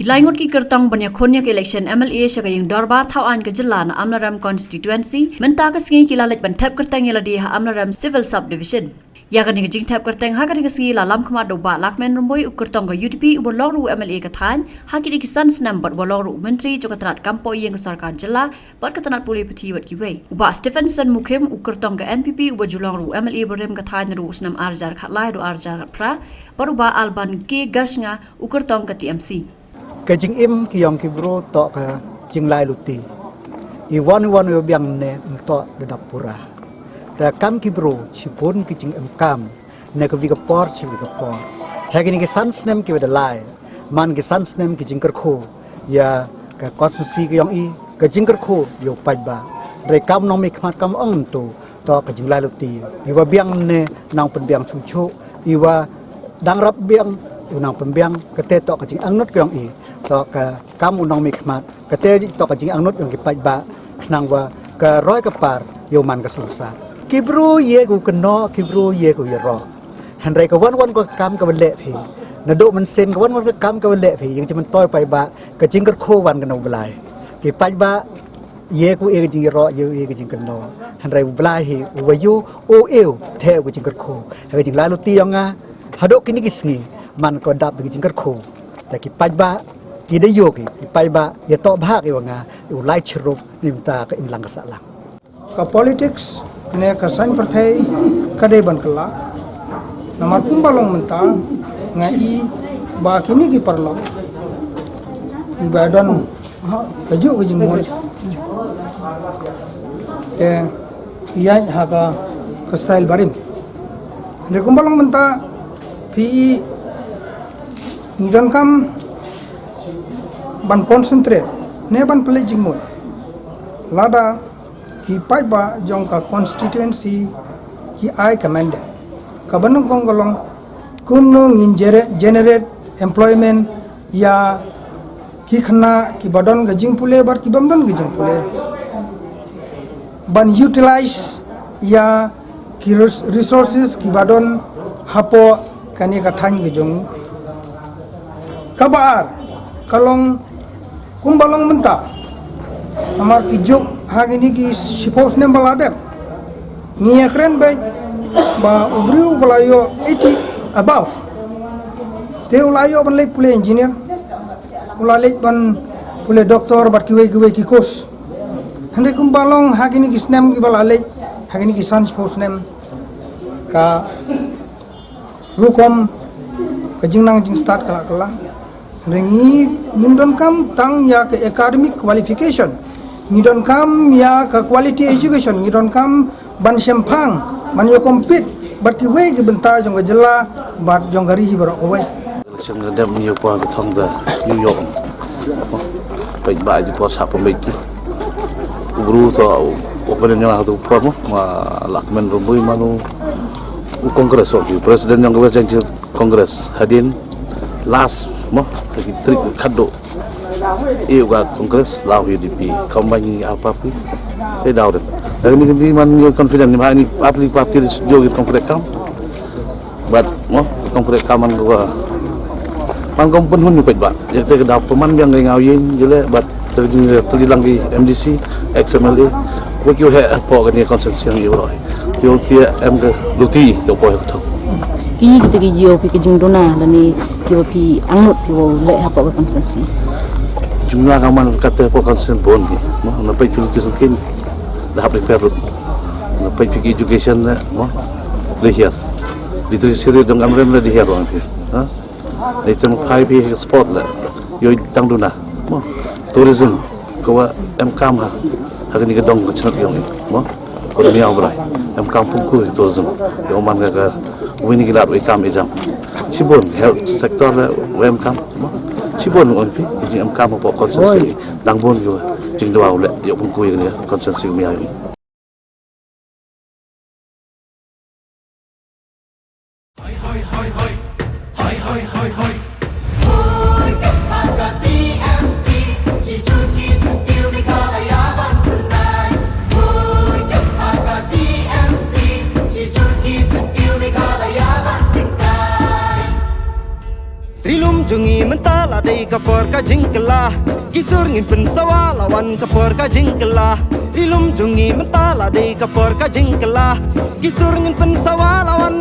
Kilaingot ki kertang banyak konyak election MLA syakayang dorbar thawan ke jelan Amlaram constituency menta ke sengi kilalet bantap kertang yaladi Amlaram civil subdivision. Ya kan ngejing tap kertang ha kan ngi lalam khama do ba lakmen rumboy ukertang ke UDP ubolongru MLA kathan ha ki kisan snam bat bolongru menteri jokatrat kampo yang sarkar jela bat katanat puli peti wat kiwe. Uba Stephenson Mukim ukertang ke NPP ubojulongru MLA berem kathan ru snam arjar khatlai do arjar pra baruba alban ke gasnga ukertang ke TMC. Kajing im ki yang kibro to ka jing lai luti iwan yo biang ne to de dapura ta kam kibro sipun ki jing em kam ne ko viga por chi viga por hagini ki sans nem ki weda lai man ki sans nem ki jing kerkho ya ka konstitusi ki yang i ka jing kerkho yo pai ba re kam nong mi khmat kam ong to ka jing lai luti iwa biang ne nang pen biang chu chu iwa dang rap biang unang pembiang kete to ka jing angnut kyong i to ka kam unang mi khmat kete to ka jing angnut yung kipai ba nang wa ka roi ka par yo man ka susar kibru ye ku keno kibru ye ku yero han rai ka wan ko kam ka le phi na do man sen ka wan ka kam ka le phi yangจะมันต้อยไปba ka jing ka kho wan ka no blai kipai ba ye ku e jing yero ye e jing keno han rai blai hi wa yu o eu the ku jing ka kho ha jing la lu ti yang nga hadok kini kisngi man ko dap gi jingkat kho ta ki pajba ki de yo ki pajba ya to bha ki wanga u lai chrup nimta ka inlang ka salang ka politics ne ka san parthai ka de ban kala namar kumbalong menta ngai ba kini ki parlo ibadan ka ju gi jingmol iya haga ka style barim ne kumbalong menta pi nidon kam ban concentrate ne ban pledging mode lada ki paiba jong ka constituency ki I commanded ka banung kongolong kumno ngin generate employment ya ki khna ki badon ga jing pule bar ki bamdan ga jing pule ban utilize ya ki resources ki badon hapo kani ka than ga jong kabar kalong kumbalong menta amar ki jok hagini ki sipos nem baladem ni ekren be ba ubriu balayo 80 above te ulayo ban le pule engineer ulale ban pule doktor bat ki we ki kos hande kumbalong hagini ki snem ki balale hagini ki sans pos nem ka rukom ka jingnang jing start kala rengi ngindon kam tang ya ke academic qualification ngidon kam ya ke quality education ngidon kam ban sempang man yo compete bat ki we ki benta jong jela bat jong gari hi baro we election da mi yo pa thong da New York pai ba ji po sa pa me ki ubru to open nya tu po mo ma lakmen rumui manu kongres o president yang gawa janji kongres hadin last mo lagi trik kado ga kongres lau UDP combine apa pi saya dah dah dari ni man yo confident ni ni parti jogi kongres kam but mo kongres kaman gua man kompon hun ni ba ya te da peman yang ngau yin jele but terjadi lagi MDC XMLA ko kyo he po ga ni consensus yang yo roi yo kia em ga luti yo po ko ki kita ki GOP ki jingdona lani GOP angut pi wo le hapa ka konsensi jumlah kaman kata po konsen bon ni mo na pai pilu tisan dah hap repair na pai pi education na mo le hier literacy dong amrem le hier on pi ha item pai pi sport la yo tang duna mo tourism ko em kam ha hagani ka dong ka chnat yong ni mo ko mi aw brai em kam pung ku tourism yo man ga wini gilat we kam exam sibon health sector we kam sibon on pi jing am kam po consensus dangbon yo jing daw le yo pung ku ni consensus mi ayo Jungi mentala mentala dei kapor ka jingkala kisur ngin pen sawalawan kapor ka jingkala rilum jungi mentala dei kapor ka jingkala kisur ngin pen sawalawan